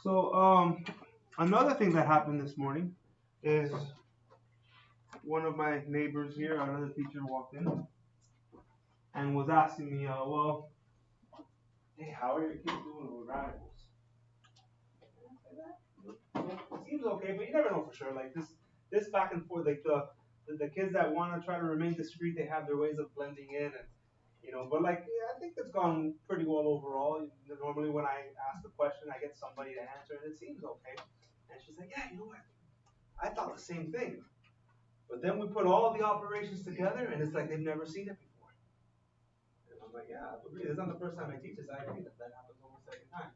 So another thing that happened this morning is one of my neighbors here, another teacher, walked in and was asking me, well, hey, how are your kids doing with radicals? It seems okay, but you never know for sure. Like this back and forth, like the kids that want to try to remain discreet, they have their ways of blending in, and But like, yeah, I think it's gone pretty well overall. Normally, when I ask a question, I get somebody to answer, and it seems okay. And she's like, yeah, you know what? I thought the same thing. But then we put all the operations together, and it's like they've never seen it before. And I'm like, yeah, I agree. This is not the first time I teach this. I agree that happens almost every time.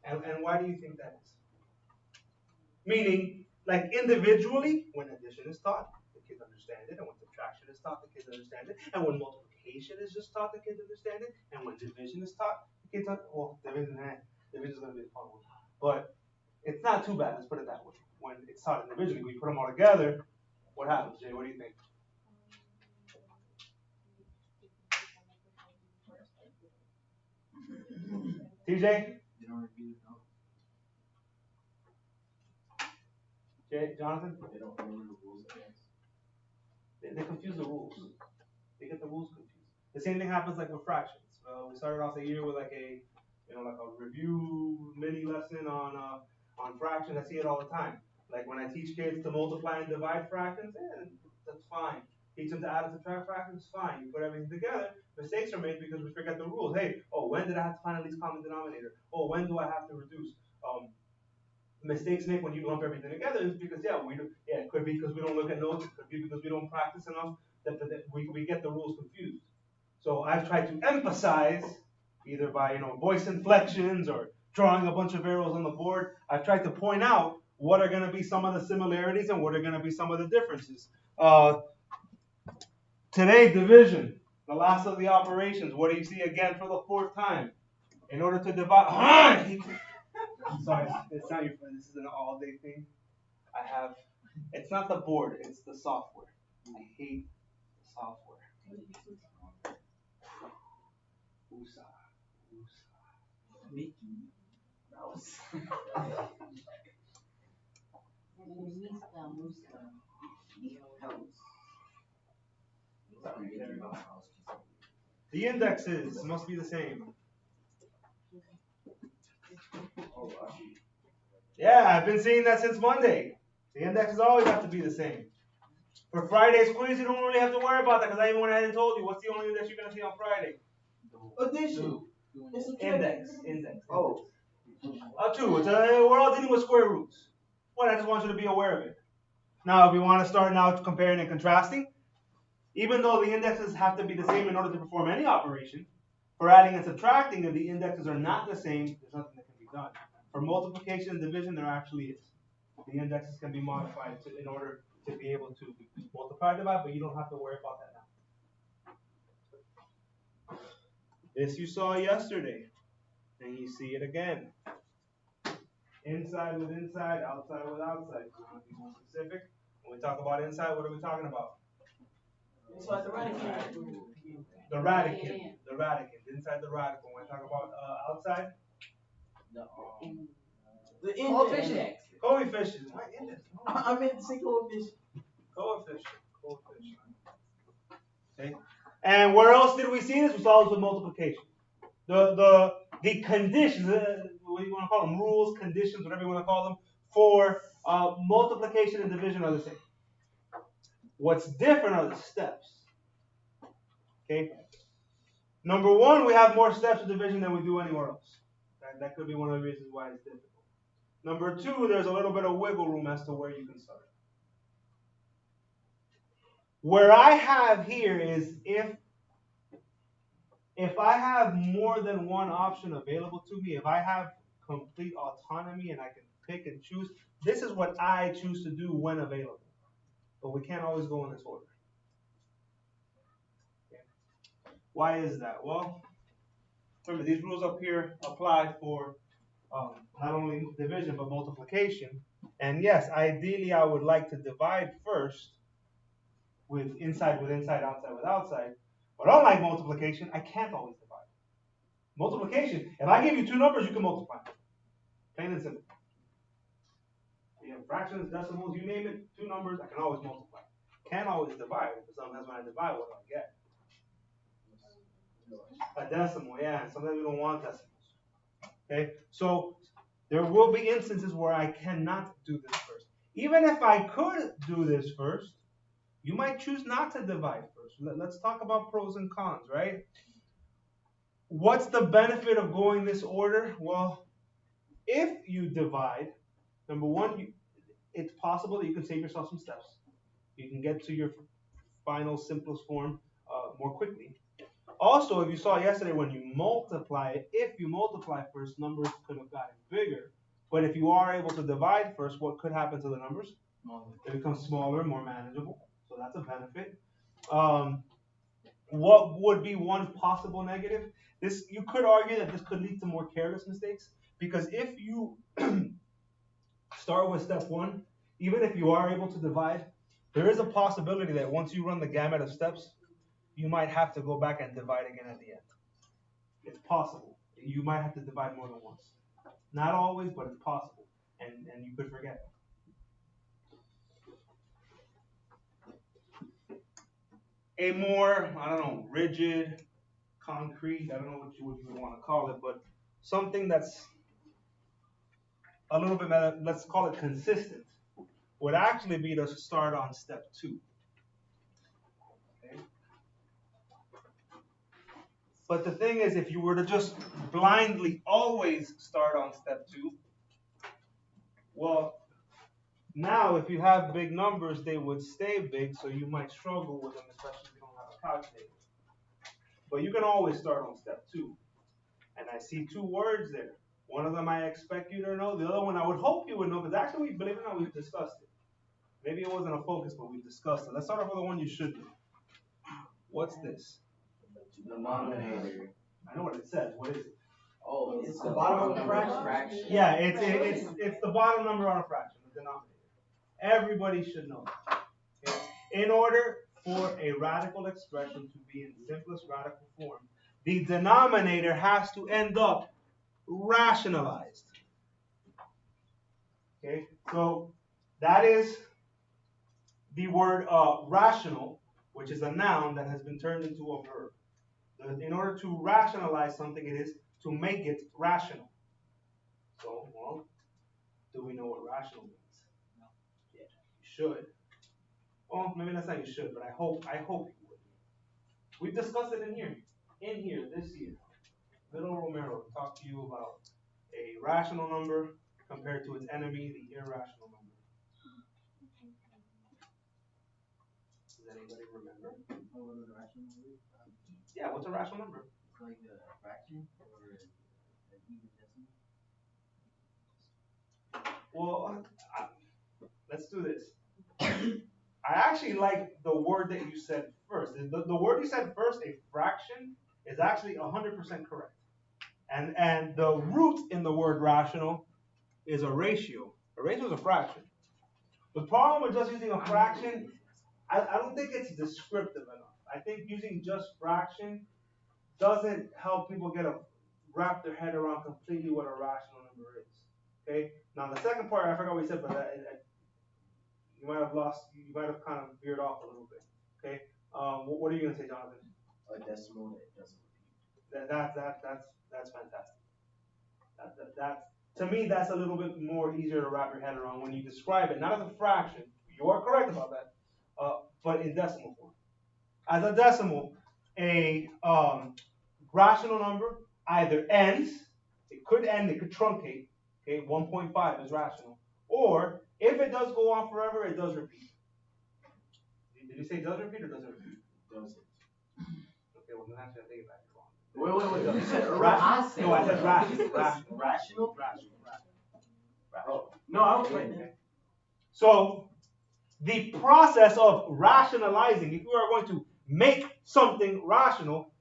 And why do you think that is? Meaning, like individually, when addition is taught, the kids understand it, and when subtraction is taught, the kids understand it, and when multiplication is just taught, the kids understand it, and when division is taught, the kids division is going to be a fun one, but it's not too bad. Let's put it that way. When it's taught individually, we put them all together. What happens, Jay? What do you think? TJ? You don't repeat it, no. Jay? Jonathan? They don't remember the rules. They confuse the rules. They get the rules confused. The same thing happens like with fractions. We started off the year with like a review mini lesson on fractions. I see it all the time. Like when I teach kids to multiply and divide fractions, that's fine. Teach them to add and subtract fractions, fine. You put everything together. Mistakes are made because we forget the rules. Hey, when did I have to find a least common denominator? When do I have to reduce? Mistakes made when you lump everything together is because it could be because we don't look at notes. It could be because we don't practice enough that we get the rules confused. So I've tried to emphasize either by voice inflections or drawing a bunch of arrows on the board. I've tried to point out what are going to be some of the similarities and what are going to be some of the differences. Today, division, the last of the operations. What do you see again for the fourth time? In order to divide. I'm sorry, it's not your friend. This is an all-day thing. It's not the board, it's the software. I hate the software. USA. Mickey Mouse. The indexes must be the same. Yeah, I've been seeing that since Monday. The indexes always have to be the same. For Friday's quiz, you don't really have to worry about that because I even went ahead and told you what's the only index you're going to see on Friday. Addition. Index. Oh. Two. We're all dealing with square roots. Well, I just want you to be aware of it. Now, if we want to start now comparing and contrasting, even though the indexes have to be the same in order to perform any operation, for adding and subtracting, if the indexes are not the same, there's nothing that can be done. For multiplication and division, there actually is. The indexes can be modified in order to be able to multiply and divide, but you don't have to worry about that now. This you saw yesterday, and you see it again. Inside with inside, outside with outside. So I'm going to be more specific. When we talk about inside, what are we talking about? Inside the radicand. The radicand. The radicand. Inside the radical. When we talk about outside? The index. Coefficient. My index. I meant to say coefficient. Coefficient. Okay. And where else did we see this? We saw this with multiplication. The conditions, what do you want to call them? Rules, conditions, whatever you want to call them, for multiplication and division are the same. What's different are the steps. Okay. Number one, we have more steps of division than we do anywhere else. That could be one of the reasons why it's difficult. Number two, there's a little bit of wiggle room as to where you can start. Where I have here is if I have more than one option available to me, if I have complete autonomy and I can pick and choose, this is what I choose to do when available. But we can't always go in this order. Okay. Why is that? Well, remember, these rules up here apply for not only division but multiplication. And yes, ideally I would like to divide first with inside, outside with outside. But unlike multiplication, I can't always divide. Multiplication, if I give you two numbers, you can multiply. Plain and simple. You have fractions, decimals, you name it, two numbers, I can always multiply. Can't always divide, because sometimes when I divide, what do I get? A decimal, yeah, and sometimes we don't want decimals. Okay, so there will be instances where I cannot do this first. Even if I could do this first, you might choose not to divide first. Let's talk about pros and cons, right? What's the benefit of going this order? Well, if you divide, number one, it's possible that you can save yourself some steps. You can get to your final simplest form more quickly. Also, if you saw yesterday when you multiply, if you multiply first, numbers could have gotten bigger. But if you are able to divide first, what could happen to the numbers? They become smaller, more manageable. So that's a benefit. What would be one possible negative? This, you could argue that this could lead to more careless mistakes, because if you start with step one, even if you are able to divide, there is a possibility that once you run the gamut of steps, you might have to go back and divide again at the end. It's possible. You might have to divide more than once. Not always, but it's possible. And you could forget. A more, I don't know, rigid, concrete, I don't know what you would want to call it, but something that's a little bit, let's call it consistent, would actually be to start on step two. Okay? But the thing is, if you were to just blindly always start on step two, well, now if you have big numbers, they would stay big, so you might struggle with them, especially if you don't have a calculator. But you can always start on step two. And I see two words there. One of them I expect you to know. The other one I would hope you would know, because actually, believe it or not, we've discussed it. Maybe it wasn't a focus, but we've discussed it. Let's start off with the one you should know. What's this? Denominator. I know what it says. What is it? Oh, it's the bottom of the fraction. Yeah, it's the bottom number on a fraction, the denominator. Everybody should know that. Okay? In order for a radical expression to be in simplest radical form, the denominator has to end up rationalized. Okay, so that is the word rational, which is a noun that has been turned into a verb. In order to rationalize something, it is to make it rational. So, well, do we know what rational means? No. Yeah, you should. Well, maybe that's not you should, but I hope you would. We've discussed it in here, this year. Little Romero talked to you about a rational number compared to its enemy, the irrational number. Does anybody remember? What is a rational number? Yeah, what's a rational number? It's like a fraction or an even decimal. Well, let's do this. I actually like the word that you said first. The word you said first, a fraction, is actually 100% correct. And the root in the word rational is a ratio. A ratio is a fraction. The problem with just using a fraction, I don't think it's descriptive enough. I think using just fraction doesn't help people wrap their head around completely what a rational number is. Okay. Now the second part, I forgot what we said, but you might have kind of veered off a little bit. Okay. What are you gonna say, Jonathan? A decimal that doesn't repeat. That's fantastic. That to me, that's a little bit more easier to wrap your head around when you describe it, not as a fraction. You are correct about that, but in decimal form. As a decimal, a rational number either ends, it could end, it could truncate. Okay, 1.5 is rational, or if it does go on forever, it does repeat. Did you say does repeat or doesn't repeat? Doesn't. Okay, well then actually I think that's wrong. Wait. You said irrational. No, I said rational. Rational? Rational. Oh, no, I was right there. So, the process of rationalizing, if you are going to make something rational,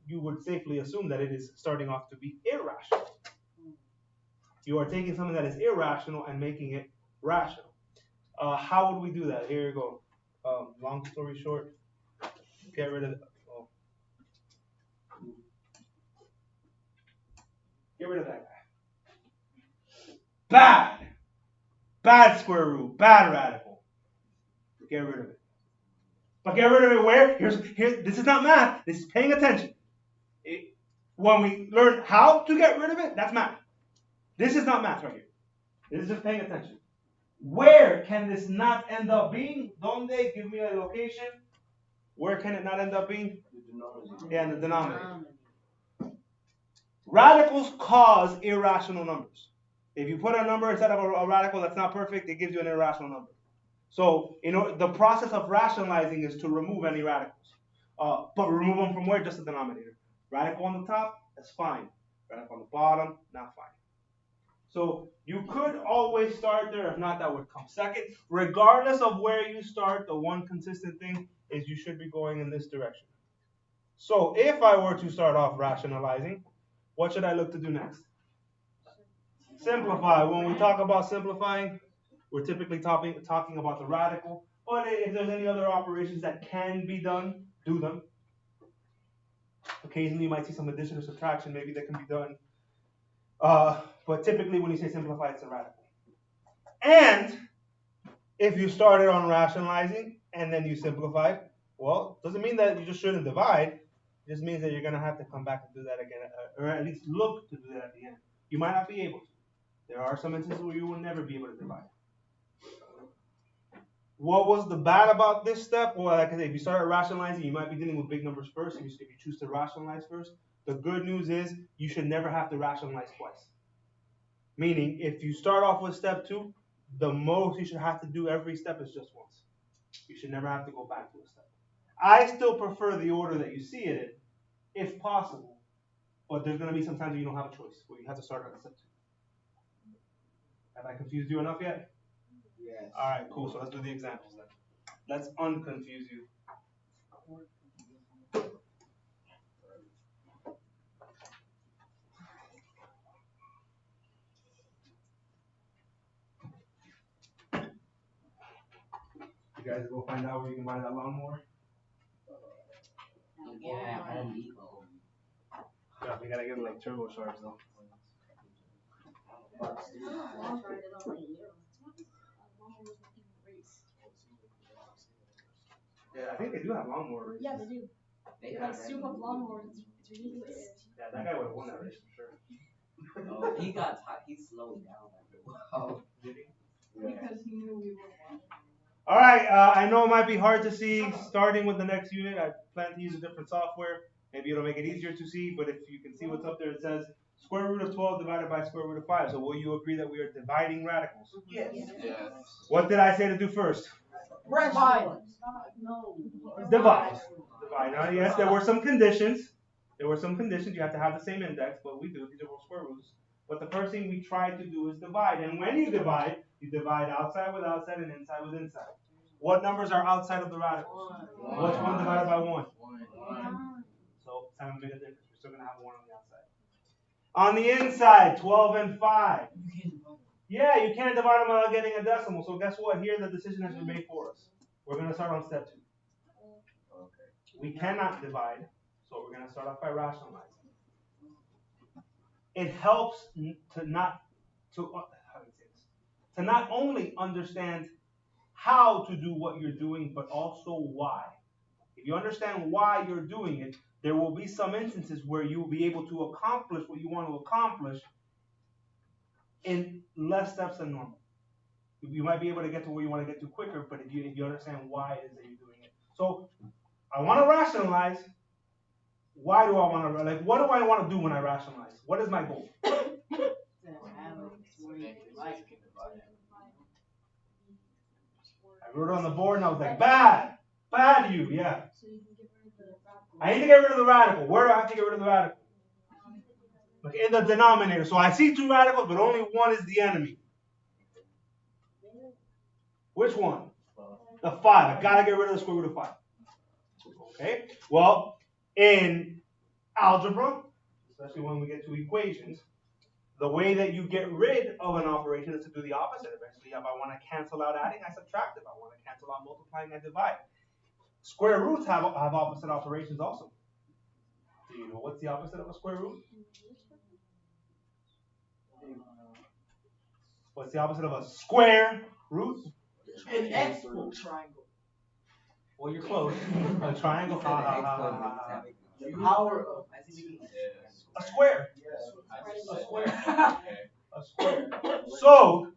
you would safely assume that it is starting off to be irrational. You are taking something that is irrational and making it rational. How would we do that? Here you go. Long story short, get rid of that guy. Bad. Bad square root. Bad radical. Get rid of it. But get rid of it where? Here's this is not math. This is paying attention. When we learn how to get rid of it, that's math. This is not math right here. This is just paying attention. Where can this not end up being? Donde? Give me a location. Where can it not end up being? Yeah, in the denominator. Radicals cause irrational numbers. If you put a number instead of a radical that's not perfect, it gives you an irrational number. So, the process of rationalizing is to remove any radicals. But remove them from where? Just the denominator. Radical on the top, that's fine. Radical on the bottom, not fine. So you could always start there. If not, that would come second. Regardless of where you start, the one consistent thing is you should be going in this direction. So if I were to start off rationalizing, what should I look to do next? Simplify. When we talk about simplifying, we're typically talking about the radical. But if there's any other operations that can be done, do them. Occasionally you might see some addition or subtraction, maybe that can be done. But typically when you say simplify, it's a radical. And if you started on rationalizing and then you simplified, well, doesn't mean that you just shouldn't divide. It just means that you're going to have to come back and do that again, or at least look to do that at the end. You might not be able to. There are some instances where you will never be able to divide. What was the bad about this step? Well, like I said, if you started rationalizing, you might be dealing with big numbers first. If you choose to rationalize first, the good news is you should never have to rationalize twice. Meaning, if you start off with step 2, the most you should have to do every step is just once. You should never have to go back to a step. I still prefer the order that you see it in, if possible. But there's going to be some times where you don't have a choice, where you have to start at step 2. Have I confused you enough yet? Yes. All right, cool. So let's do the examples then. Let's unconfuse you. You guys go find out where you can buy that lawnmower. Yeah, Home Depot. Yeah, we gotta get like turbocharged though. Yeah, I think they do have lawnmower races. Yeah, they do. They have super lawnmowers. It's ridiculous. Yeah, that guy would have won that race for sure. Oh, he got tired. He slowed down after a while. Did he? Because he knew we were watching. All right, I know it might be hard to see starting with the next unit. I plan to use a different software. Maybe it'll make it easier to see, but if you can see what's up there, it says square root of 12 divided by square root of 5. So will you agree that we are dividing radicals? Yes. Yes. What did I say to do first? Divide. No. Divide. Divide. Now, yes, there were some conditions. You have to have the same index, but we do. These are all square roots. But the first thing we try to do is divide. And when you divide outside with outside and inside with inside. What numbers are outside of the radicals? What's 1 divided by 1? 1. So it's not going to make a difference. We're still going to have 1 on the outside. On the inside, 12 and 5. Yeah, you can't divide them without getting a decimal. So guess what? Here the decision has been made for us. We're going to start on step 2. Okay. We cannot divide, so we're going to start off by rationalizing. It helps to not only understand how to do what you're doing, but also why. If you understand why you're doing it, there will be some instances where you will be able to accomplish what you want to accomplish in less steps than normal. You might be able to get to where you want to get to quicker, but if you understand why it is that you're doing it. So I want to rationalize. Why do I want to, what do I want to do when I rationalize? What is my goal? I wrote it on the board and I was like, bad you, yeah. I need to get rid of the radical. Where do I have to get rid of the radical? Like in the denominator. So I see 2 radicals, but only one is the enemy. Which one? The 5. I gotta get rid of the square root of 5. Okay. Well, in algebra, especially when we get to equations, the way that you get rid of an operation is to do the opposite. Eventually, if I want to cancel out adding, I subtract. If I want to cancel out multiplying, I divide. Square roots have opposite operations also. Do you know what's the opposite of a square root? What's the opposite of a square root? An exponent. Triangle. Well, you're close. A triangle. Ha, ha, ha, ha, ha. The power of A square. Yes. A square. A square. So,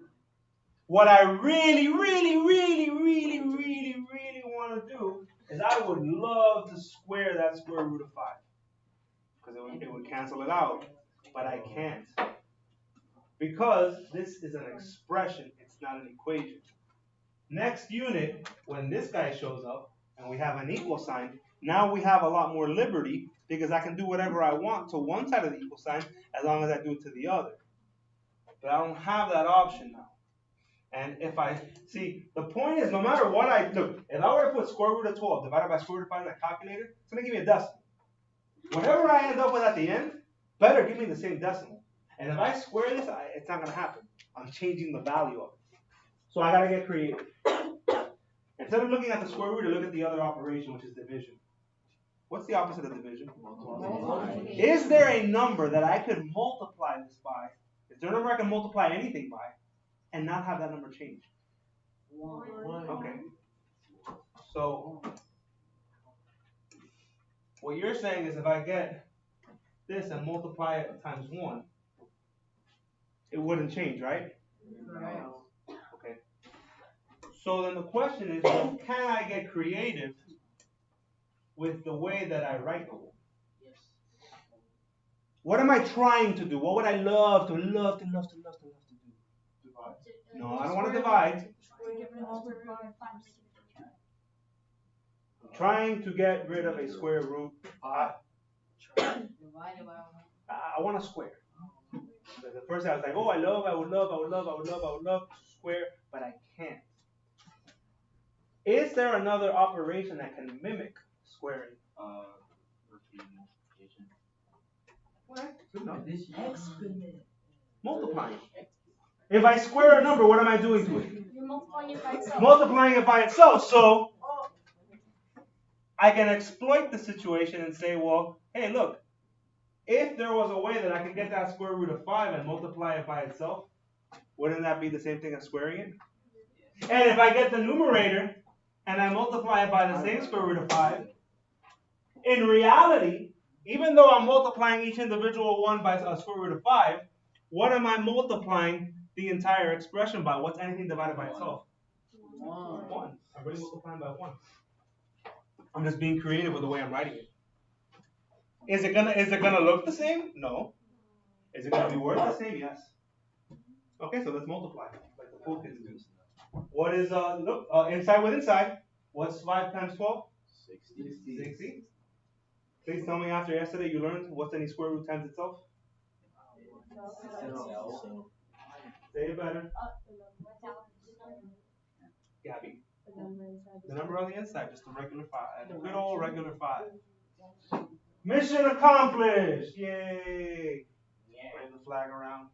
what I really want to do is I would love to square that square root of 5. Because it would cancel it out. But I can't. Because this is an expression, it's not an equation. Next unit, when this guy shows up and we have an equal sign, now we have a lot more liberty because I can do whatever I want to one side of the equal sign as long as I do it to the other. But I don't have that option now. And if I, see, the point is no matter what I do, if I were to put square root of 12 divided by square root of 5 in a calculator, it's going to give me a decimal. Whatever I end up with at the end, better give me the same decimal. And if I square this, it's not going to happen. I'm changing the value of it. So I got to get creative. Instead of looking at the square root, I look at the other operation, which is division. What's the opposite of division? Is there a number that I could multiply this by? Is there a number I can multiply anything by and not have that number change? Okay. So what you're saying is if I get this and multiply it times 1, it wouldn't change, right? Okay. So then the question is, well, can I get creative with the way that I write it? Yes. What am I trying to do? What would I love to do? No, I don't want to divide. I'm trying to get rid of a square root. I want to square. The first I was like, oh, I would love to square, but I can't. Is there another operation that can mimic squaring? Exponent. Multiplying. If I square a number, what am I doing to it? You're multiplying it by itself. Multiplying it by itself. So I can exploit the situation and say, well, hey, look, if there was a way that I could get that square root of 5 and multiply it by itself, wouldn't that be the same thing as squaring it? And if I get the numerator and I multiply it by the same square root of 5, in reality, even though I'm multiplying each individual one by a square root of 5, what am I multiplying the entire expression by? What's anything divided by itself? 1. I'm really multiplying by 1. I'm just being creative with the way I'm writing it. Is it gonna look the same? No. Is it gonna be worth the same? Yes. Okay, so let's multiply like the cool kids do. What is look inside with inside? What's 5 times 12? 60. Please tell me after yesterday you learned what's any square root times itself? Say it better. Gabby. The number on the inside, just a regular 5. A good old regular 5. Mission accomplished! Yay! Wave the flag around.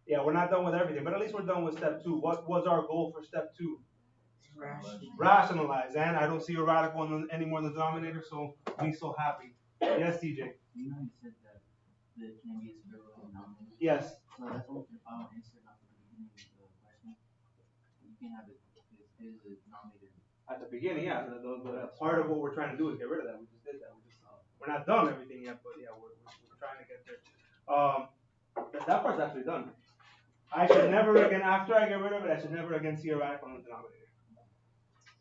Yeah, we're not done with everything, but at least we're done with step 2. What was our goal for step 2? Rationalize. And I don't see a radical anymore in the denominator, so be so happy. Yes, TJ? You know you said that it can be a square root of denominator? Yes. So that's what the final answer, not the beginning of the question. You can have it is a denominator. At the beginning, yeah. The part of what we're trying to do is get rid of that. We just did that. We're not done everything yet, but yeah, we're trying to get there. That part's actually done. I should never again, after I get rid of it, I should never again see a radical in the denominator.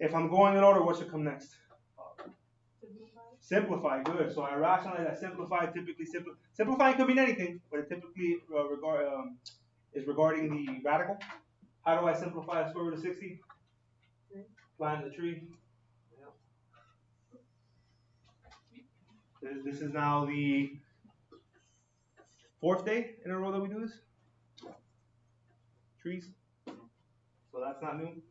If I'm going in order, what should come next? Simplify, good. So I rationalize, I simplify, typically simplifying could mean anything, but it typically is regarding the radical. How do I simplify a square root of 60? Climb the tree. Yeah. This is now the 4th day in a row that we do this. Trees. So that's not new.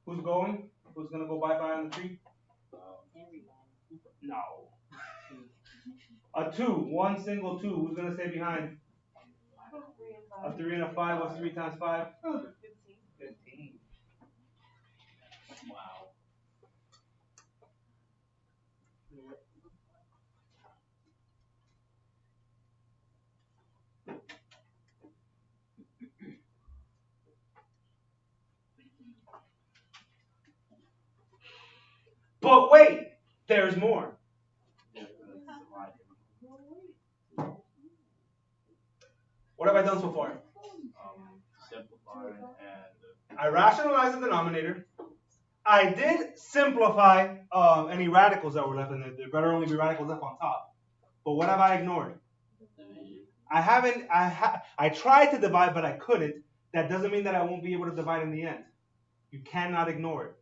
Who's going? Who's going to go bye-bye on the tree? No. A 2. One single 2. Who's going to stay behind? A 3 and a 5. What's 3 times 5? 15. Wow. There's more. What have I done so far? Simplify and I rationalized the denominator. I did simplify any radicals that were left in there. There better only be radicals left on top. But what have I ignored? I haven't. I tried to divide, but I couldn't. That doesn't mean that I won't be able to divide in the end. You cannot ignore it.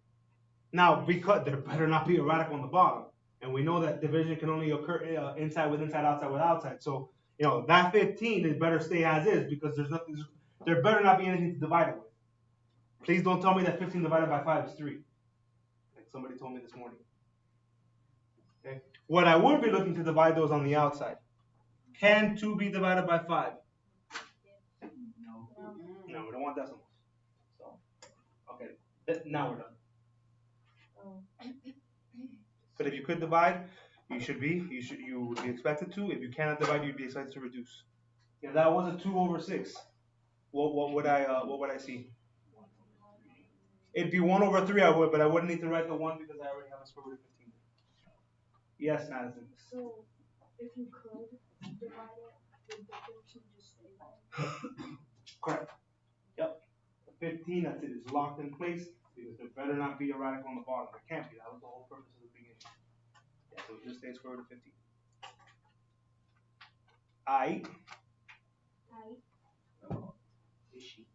Now, because there better not be a radical on the bottom, and we know that division can only occur inside with inside, outside with outside. So that 15 is better stay as is because there's nothing. There better not be anything to divide it with. Please don't tell me that 15 divided by 5 is 3. Like somebody told me this morning. Okay. What I would be looking to divide those on the outside. Can 2 be divided by 5? No, we don't want decimals. So, okay, now we're done. But if you could divide, you would be expected to. If you cannot divide, you'd be expected to reduce. If that was a 2 over 6, what would I see? It'd be 1 over 3, I would, but I wouldn't need to write the 1 because I already have a square root of 15. Yes, Madison. So, if you could divide it, would the 15 just stay there? Correct. Yep. 15, that's it. It's locked in place because there better not be a radical on the bottom. There can't be. That was the whole purpose of the beginning. Yeah, so it just stays square root of 15. I. Is she?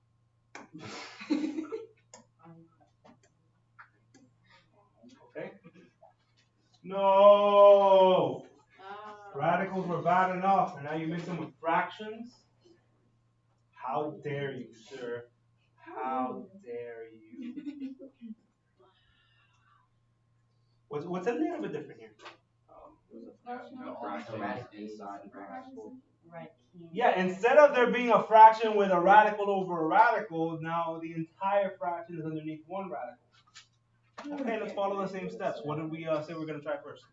Okay. No. Radicals were bad enough, and now you mix them with fractions. How dare you, sir? How dare you? What's a little bit different here? Yeah, instead of there being a fraction with a radical over a radical, now the entire fraction is underneath one radical. Okay, let's follow the same steps. What did we say we're going to try first?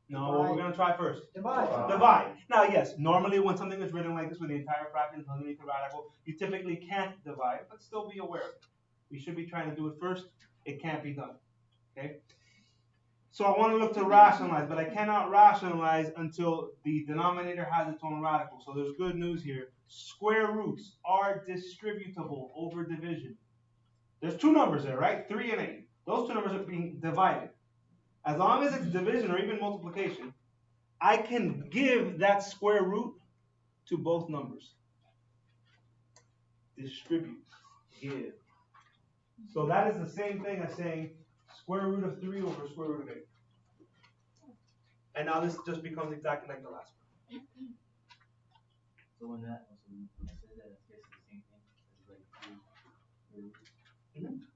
No, what we're going to try first? Divide. Now, yes, normally when something is written like this with the entire fraction is underneath a radical, you typically can't divide, but still be aware of it. We should be trying to do it first. It can't be done. Okay? So I want to look to rationalize, but I cannot rationalize until the denominator has its own radical. So there's good news here. Square roots are distributable over division. There's two numbers there, right? 3 and 8. Those two numbers are being divided. As long as it's division or even multiplication, I can give that square root to both numbers. Distribute. Give. So that is the same thing as saying square root of 3 over square root of 8. And now this just becomes exactly like the last one. So when that, so when I say that, it's basically the same thing. It's like 3 roots.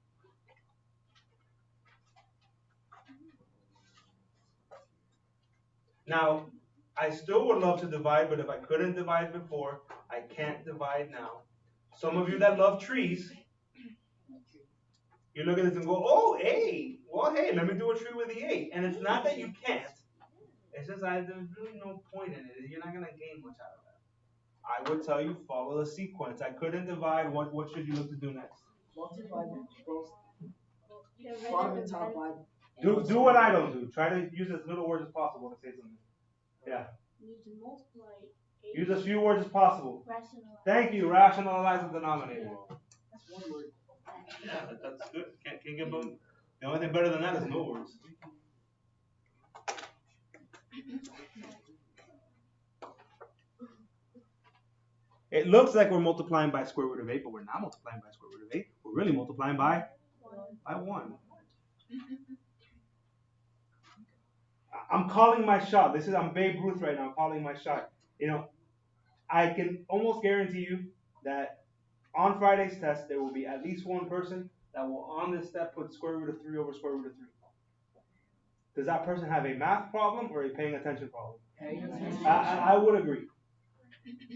Now, I still would love to divide, but if I couldn't divide before, I can't divide now. Some of you that love trees, you look at this and go, oh, 8. Well, hey, let me do a tree with the 8. And it's not that you can't. It's just there's really no point in it. You're not going to gain much out of that. I would tell you, follow the sequence. I couldn't divide. What should you look to do next? Multiply both bottom and top by. Do what I don't do. Try to use as little words as possible to say something. Yeah. You need to multiply 8. Use as few words as possible. Rationalize. Thank you. Rationalize the denominator. That's one word. Yeah, that's good. Can't get both. The only thing better than that is no words. It looks like we're multiplying by square root of 8, but we're not multiplying by square root of 8. We're really multiplying by 1. I'm calling my shot. I'm Babe Ruth right now, calling my shot. I can almost guarantee you that on Friday's test, there will be at least one person that will, on this step, put square root of 3 over square root of 3. Does that person have a math problem or a paying attention problem? I would agree.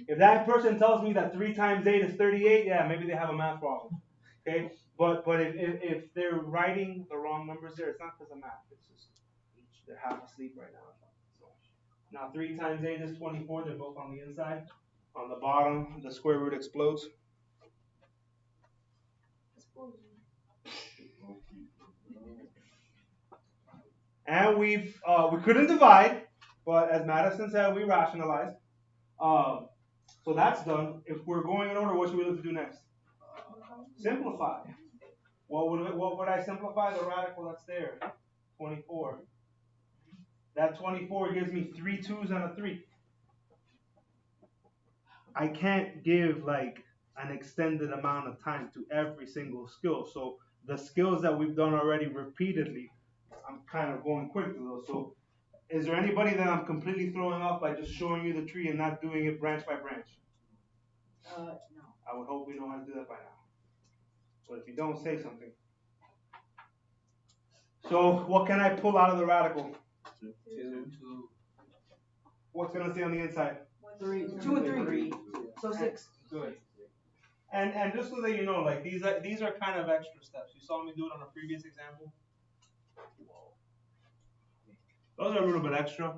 If that person tells me that 3 times 8 is 38, yeah, maybe they have a math problem. Okay? But if they're writing the wrong numbers there, it's not because of math. It's just they're half asleep right now. So, now 3 times 8 is 24. They're both on the inside. On the bottom, the square root explodes. And we couldn't divide, but as Madison said, we rationalized. So that's done. If we're going in order, what should we look to do next? Simplify. What would I simplify? The radical that's there, 24. That 24 gives me 3 2s and a 3. I can't give like an extended amount of time to every single skill. So the skills that we've done already repeatedly, I'm kind of going quick through those. So is there anybody that I'm completely throwing off by just showing you the tree and not doing it branch by branch? No. I would hope we know how to do that by now. But if you don't, say something. So what can I pull out of the radical? 2. What's going to stay on the inside? 3. 2 and 3. So 6. Good. And just so that you know, like these are kind of extra steps. You saw me do it on a previous example. Those are a little bit extra.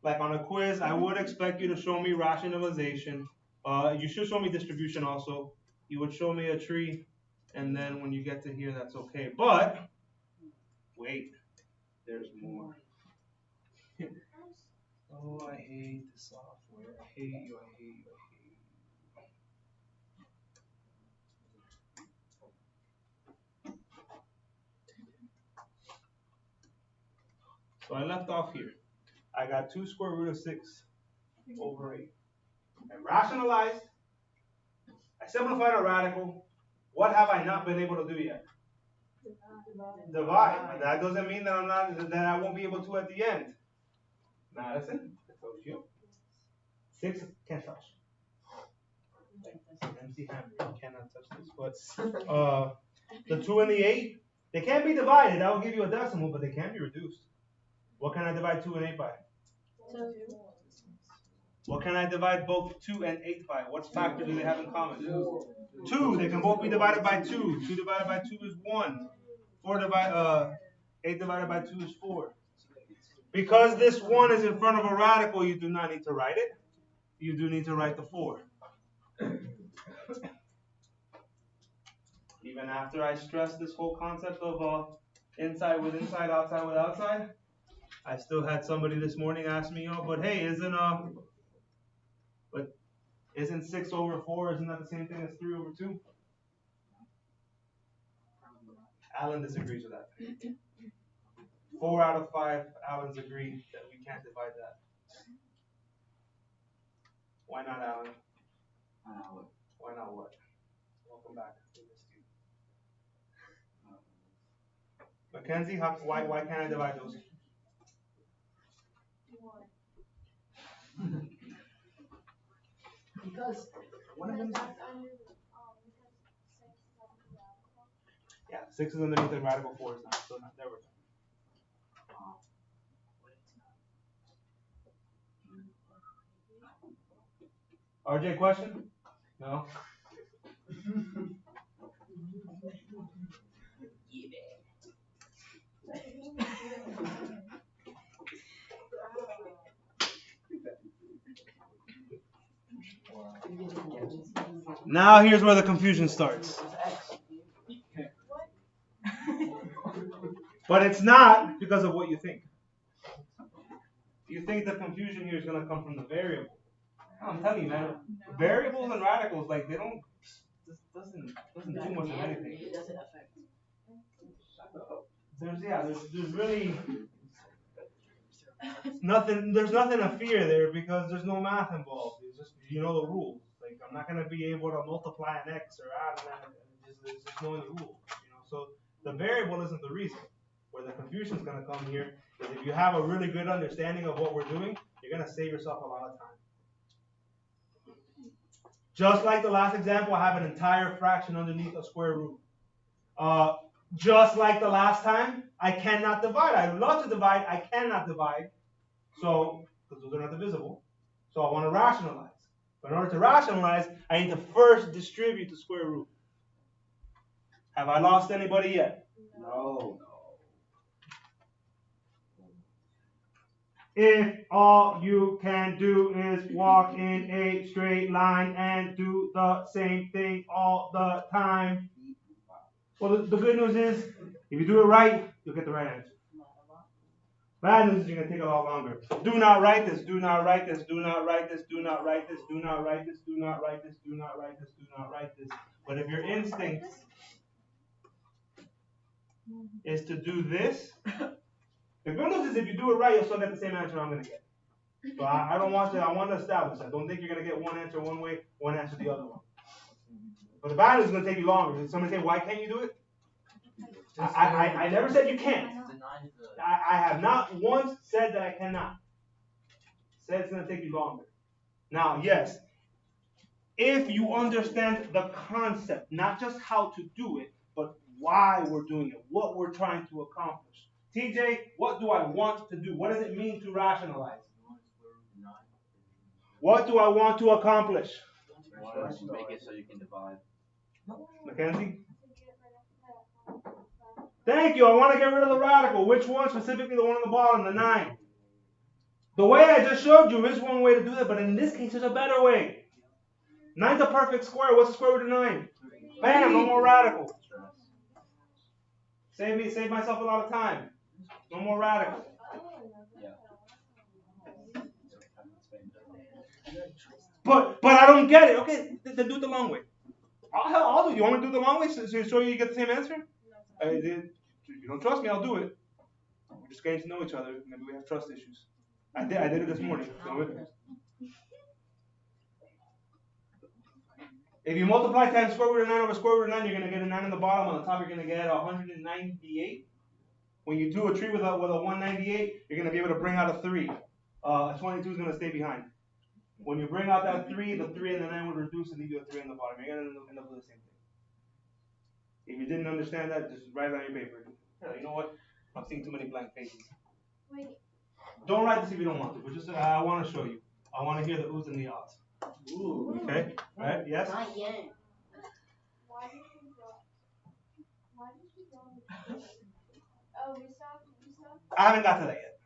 Like on a quiz, I would expect you to show me rationalization. You should show me distribution also. You would show me a tree, and then when you get to here, that's okay. But wait, there's more. Oh, I hate the software. I hate you. I hate you. I hate you. So I left off here. I got 2 square root of 6 over 8. I rationalized. I simplified a radical. What have I not been able to do yet? Divide. But that doesn't mean that I won't be able to at the end. Madison, I told you. 6 can't touch. MC Hammer, you cannot touch this. But the 2 and the 8, they can't be divided. That will give you a decimal, but they can be reduced. What can I divide 2 and 8 by? 2. What can I divide both 2 and 8 by? What factor do they have in common? 2. They can both be divided by 2. 2 divided by 2 is 1. 8 divided by 2 is 4. Because this 1 is in front of a radical, you do not need to write it. You do need to write the 4. Even after I stress this whole concept of inside with inside, outside with outside, I still had somebody this morning ask me, but hey, isn't 6 over 4, isn't that the same thing as 3 over 2? Alan disagrees with that. 4 out of 5 Alans agree that we can't divide that. Why not, Alan? Why not what? Welcome back. Mackenzie, why can't I divide those? Because one of them is Yeah, 6 is underneath the radical, 4 is not. So not, there we go. RJ, question? No? Now here's where the confusion starts. But it's not because of what you think. You think the confusion here is going to come from the variable. I'm telling you, man, variables and radicals, like, they don't, this doesn't do much of anything. It doesn't affect. There's really nothing, there's nothing to fear there because there's no math involved. It's just, you know the rules. Like, I'm not going to be able to multiply an x or add an x, it's just knowing the rules, you know. So the variable isn't the reason. Where the confusion is going to come here is if you have a really good understanding of what we're doing, you're going to save yourself a lot of time. Just like the last example, I have an entire fraction underneath a square root. Just like the last time, I cannot divide. I love to divide, I cannot divide. So, because those are not divisible. So I want to rationalize. But in order to rationalize, I need to first distribute the square root. Have I lost anybody yet? No. If all you can do is walk in a straight line and do the same thing all the time. Well, the good news is, if you do it right, you'll get the right answer. Bad news is you're going to take a lot longer. Do not write this. Do not write this. Do not write this. Do not write this. Do not write this. Do not write this. Do not write this. Do not write this. But if your instinct is to do this, the good news is if you do it right, you'll still get the same answer I'm going to get. So I don't want to. I want to establish that. Don't think you're going to get one answer one way, one answer the other one. But the bad news is going to take you longer. Did somebody say, why can't you do it? I never said you can't. I have not once said that I cannot. Said it's going to take you longer. Now, yes, if you understand the concept, not just how to do it, but why we're doing it, what we're trying to accomplish. TJ, what do I want to do? What does it mean to rationalize? What do I want to accomplish? Make it so you can divide. Mackenzie? Thank you. I want to get rid of the radical. Which one? Specifically the one on the bottom, the 9. The way I just showed you is one way to do that, but in this case, there's a better way. 9's a perfect square. What's the square root of 9? Bam, no more radical. Save myself a lot of time. No more radical. But I don't get it. Okay, then do it the long way. I'll do it. You want me to do it the long way so you get the same answer? If you don't trust me, I'll do it. We're just getting to know each other. Maybe we have trust issues. I did it this morning. If you multiply times square root of 9 over square root of 9, you're going to get a 9 on the bottom. On the top, you're going to get 198. When you do a tree with a 198, you're going to be able to bring out a 3. 22 is going to stay behind. When you bring out that 3, the 3 and the 9 would reduce and leave you a 3 on the bottom. You're going to end up with the same thing. If you didn't understand that, just write it on your paper. You know what? I'm seeing too many blank pages. Wait. Don't write this if you don't want to, but just I want to show you. I want to hear the oohs and the ahs. Ooh. Okay? All right? Yes? Not yet. Why did you draw Oh, we saw? I haven't got to that yet.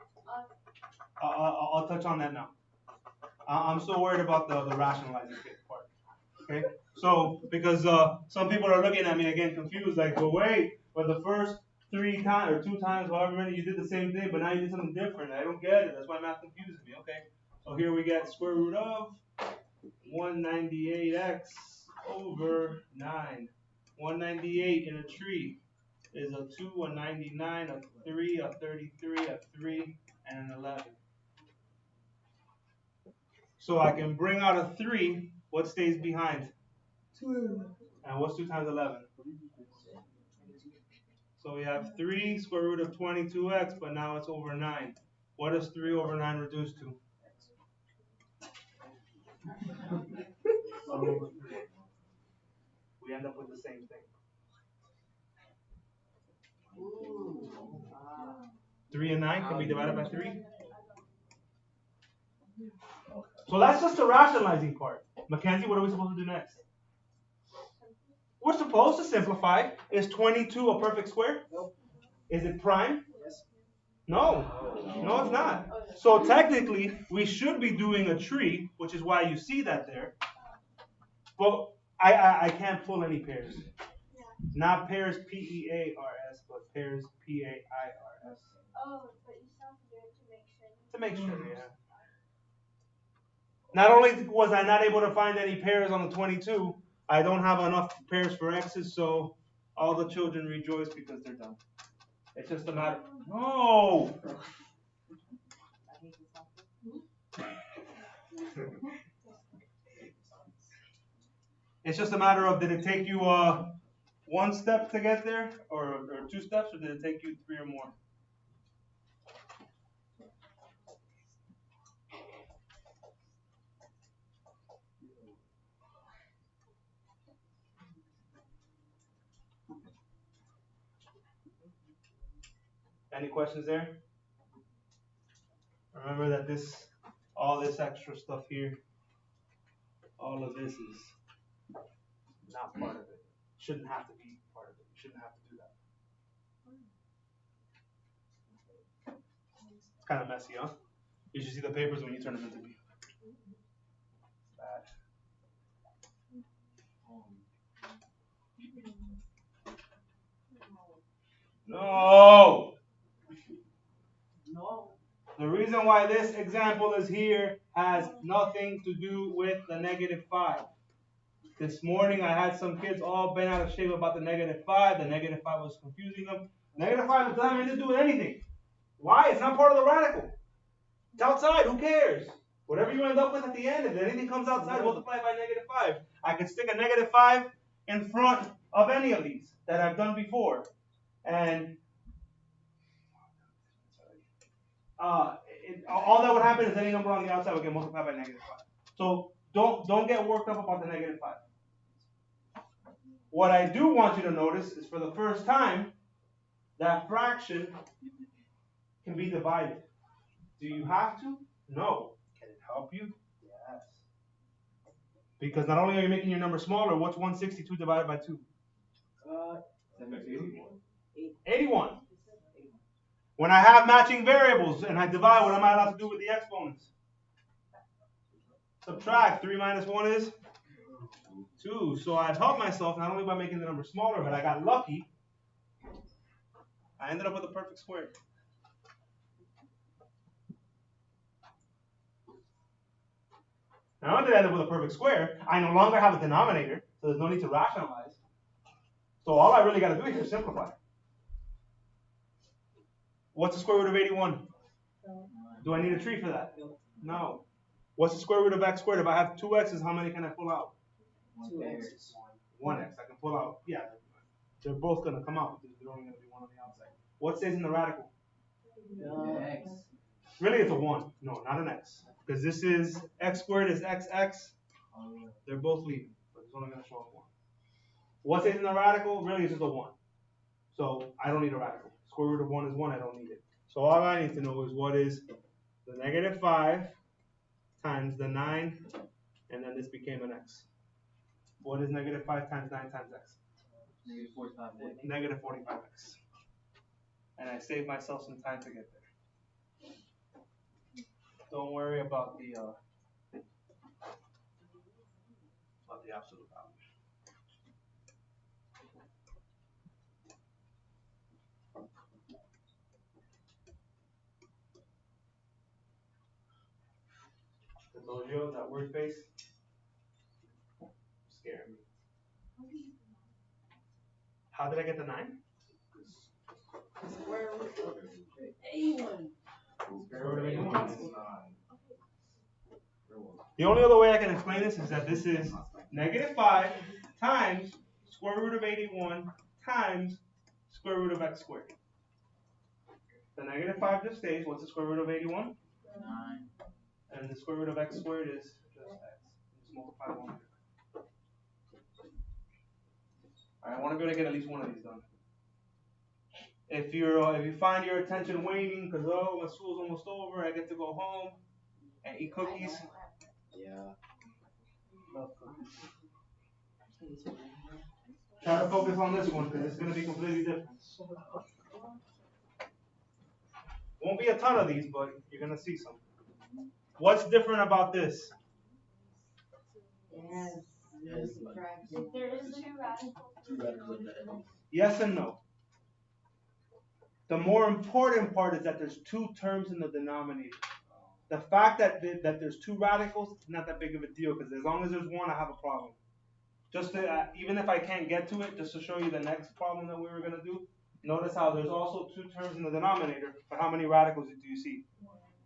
I'll touch on that now. I'm still worried about the rationalizing part. Okay? So, because some people are looking at me again confused, like, but wait, but the first 3 times or 2 times, however many, you did the same thing, but now you did something different. I don't get it. That's why math confuses me. Okay? So here we get square root of 198x over 9. 198 in a tree is a 2, a 99, a 3, a 33, a 3, and an 11. So I can bring out a 3. What stays behind? 2. And what's 2 times 11? So we have 3 square root of 22x, but now it's over 9. What does 3 over 9 reduce to? We end up with the same thing. 3 and 9 can be divided by 3. So that's just the rationalizing part. Mackenzie, what are we supposed to do next? We're supposed to simplify. Is 22 a perfect square? Nope. Is it prime? Yes. No. No, it's not. So technically, we should be doing a tree, which is why you see that there. But I can't pull any pairs. Not pairs P-E-A-R-S, but pairs P-A-I-R-S. Oh, but you still have to do it to make sure. To make sure, yeah. Not only was I not able to find any pairs on the 22, I don't have enough pairs for x's, so all the children rejoice because they're done. It's just a matter. No! It's just a matter of, did it take you 1 step to get there, or 2 steps, or did it take you 3 or more? Any questions there? Remember that all this extra stuff here, all of this is not part of it. Shouldn't have to be part of it. You shouldn't have to do that. It's kind of messy, huh? You should see the papers when you turn them into me. Bad. No! No. The reason why this example is here has nothing to do with the -5. This morning I had some kids all bent out of shape about the -5. The -5 was confusing them. -5 doesn't have anything to do with anything. Why? It's not part of the radical. It's outside. Who cares? Whatever you end up with at the end, if anything comes outside, multiply by -5. I could stick a -5 in front of any of these that I've done before. And all that would happen is any number on the outside would get multiplied by -5. So don't get worked up about the -5. What I do want you to notice is for the first time, that fraction can be divided. Do you have to? No. Can it help you? Yes. Because not only are you making your number smaller, what's 162 divided by 2? 81. When I have matching variables and I divide, what am I allowed to do with the exponents? Subtract. 3 minus 1 is 2. So I've helped myself not only by making the number smaller, but I got lucky. I ended up with a perfect square. Not only did I end up with a perfect square, I no longer have a denominator, so there's no need to rationalize. So all I really got to do here is simplify. What's the square root of 81? Do I need a tree for that? No. What's the square root of x squared? If I have 2x's, how many can I pull out? 2x. 1x. I can pull out, yeah. They're both going to come out because there's only going to be one on the outside. What stays in the radical? X. Really, it's a 1. No, not an x. Because this is x squared is xx. They're both leaving, but it's only going to show up 1. What stays in the radical? Really, it's just a 1. So I don't need a radical. Square root of 1 is 1. I don't need it. So all I need to know is what is the -5 times the 9, and then this became an x. What is -5 times 9 times x? -45x. And I saved myself some time to get there. Don't worry about the absolute value. I told you that word face scared me. How did I get the 9? Square root of 81. Square root of 81. The only other way I can explain this is that this is -5 times square root of 81 times square root of x squared. The -5 just stays. What's the square root of 81? 9. And the square root of x squared is just x. Just multiply 1. Alright, I want to be able to get at least one of these done. If you find your attention waning because my school's almost over, I get to go home and eat cookies. Yeah. Love cookies. Try to focus on this one because it's going to be completely different. Won't be a ton of these, but you're going to see some. What's different about this? Yes. If there is 2 radicals, Yes and no. The more important part is that there's 2 terms in the denominator. The fact that there's 2 radicals is not that big of a deal because as long as there's 1, I have a problem. Just to, even if I can't get to it, just to show you the next problem that we were going to do, notice how there's also 2 terms in the denominator, but how many radicals do you see?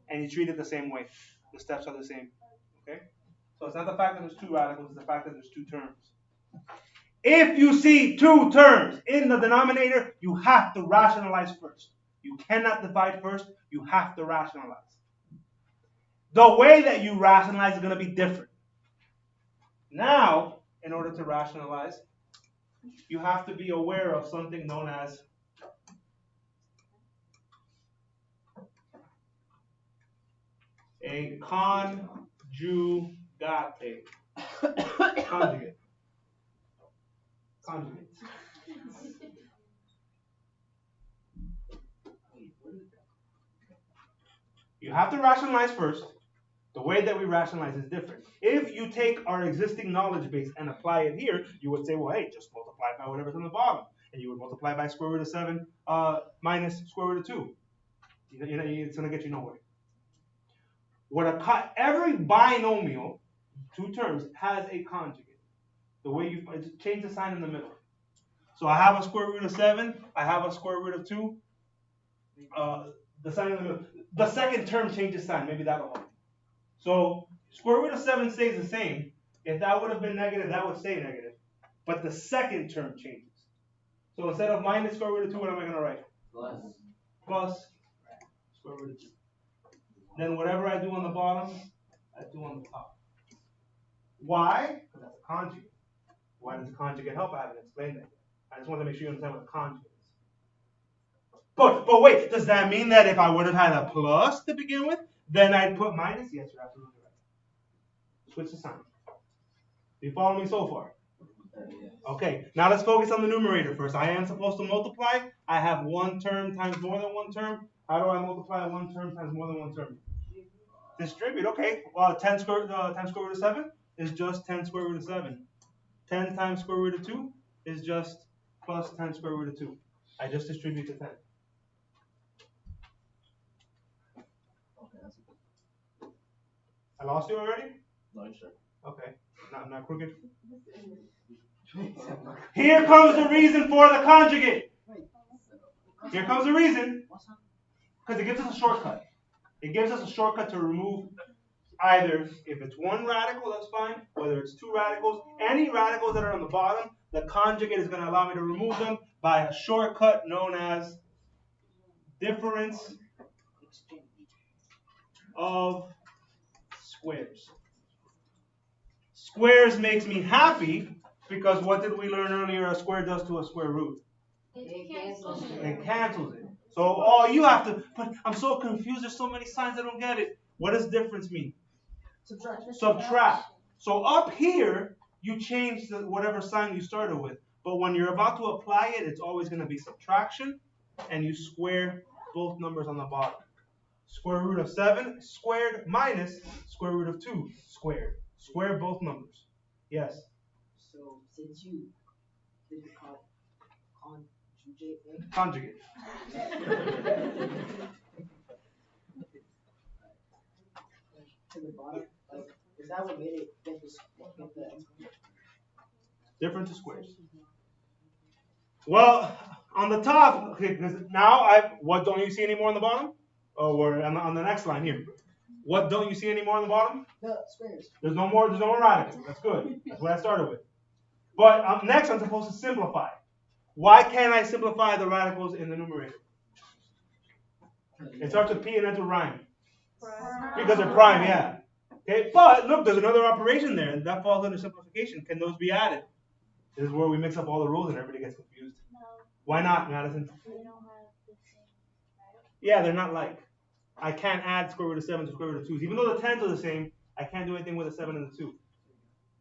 And you treat it the same way. The steps are the same. Okay? So it's not the fact that there's 2 radicals, it's the fact that there's 2 terms. If you see 2 terms in the denominator, you have to rationalize first. You cannot divide first, you have to rationalize. The way that you rationalize is going to be different. Now, in order to rationalize, you have to be aware of something known as a conjugate. Conjugate. Conjugate. You have to rationalize first. The way that we rationalize is different. If you take our existing knowledge base and apply it here, you would say, well, hey, just multiply by whatever's on the bottom. And you would multiply by square root of 7 minus square root of 2. It's going to get you nowhere. Every binomial, two terms, has a conjugate. The way you change the sign in the middle. So I have a square root of 7. I have a square root of 2. The sign in the middle. The second term changes sign. Maybe that'll help. So square root of 7 stays the same. If that would have been negative, that would stay negative. But the second term changes. So instead of minus square root of 2, what am I going to write? Plus square root of 2. Then whatever I do on the bottom, I do on the top. Why? Because that's a conjugate. Why does the conjugate help? I haven't explained that yet. I just want to make sure you understand what a conjugate is. But wait, does that mean that if I would have had a plus to begin with, then I'd put minus? Yes, you're absolutely right. Switch the sign. Do you follow me so far? Okay, now let's focus on the numerator first. I am supposed to multiply. I have one term times more than one term. How do I multiply one term times more than one term? Distribute, okay. Well, 10 square root of 7 is just 10 square root of 7. 10 times square root of 2 is just plus 10 square root of 2. I just distribute the 10. I lost you already? No, sure. Okay, not crooked. Here comes the reason for the conjugate. Here comes the reason. Because it gives us a shortcut. It gives us a shortcut to remove either, if it's one radical, that's fine. Whether it's two radicals, any radicals that are on the bottom, the conjugate is going to allow me to remove them by a shortcut known as difference of squares. Squares makes me happy because what did we learn earlier a square does to a square root? It cancels it. It cancels it. So all you have to, but I'm so confused, there's so many signs I don't get it. What does difference mean? Subtract. So up here, you change whatever sign you started with. But when you're about to apply it, it's always going to be subtraction, and you square both numbers on the bottom. Square root of 7 squared minus square root of 2 squared. Square both numbers. Yes? So since you did the Conjugate. to the bottom, like, is that what made it get the exponent? Difference of squares. Well, on the top, okay, because now what don't you see anymore on the bottom? Oh, we're on the next line here. What don't you see anymore on the bottom? The squares. There's no more radicals. That's good. That's what I started with. But next I'm supposed to simplify. Why can't I simplify the radicals in the numerator? It starts with P and ends with rhyme. Because they're prime, yeah. Okay, but look, there's another operation there, and that falls under simplification. Can those be added? This is where we mix up all the rules and everybody gets confused. No. Why not, Madison? They don't have the same, right? Yeah, they're not like. I can't add square root of 7 to square root of 2s. Even though the 10s are the same, I can't do anything with a 7 and a 2.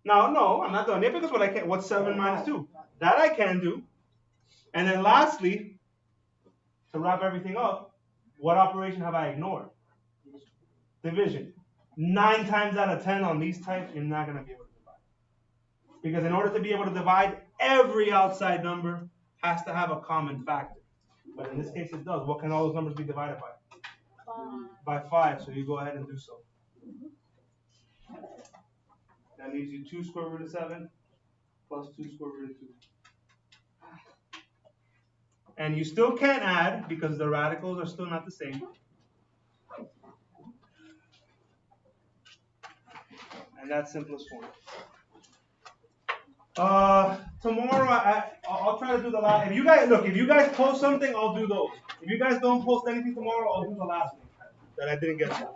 Now, no, I'm not done yet because what's 7 minus 2? That I can do. And then lastly, to wrap everything up, what operation have I ignored? Division. 9 times out of 10 on these types, you're not going to be able to divide. Because in order to be able to divide, every outside number has to have a common factor. But in this case, it does. What can all those numbers be divided by? 5. By 5, so you go ahead and do so. That leaves you 2 square root of 7 plus 2 square root of 2. And you still can't add because the radicals are still not the same. And that's simplest form. Tomorrow I'll try to do the last. If you guys post something, I'll do those. If you guys don't post anything tomorrow, I'll do the last one that I didn't get to.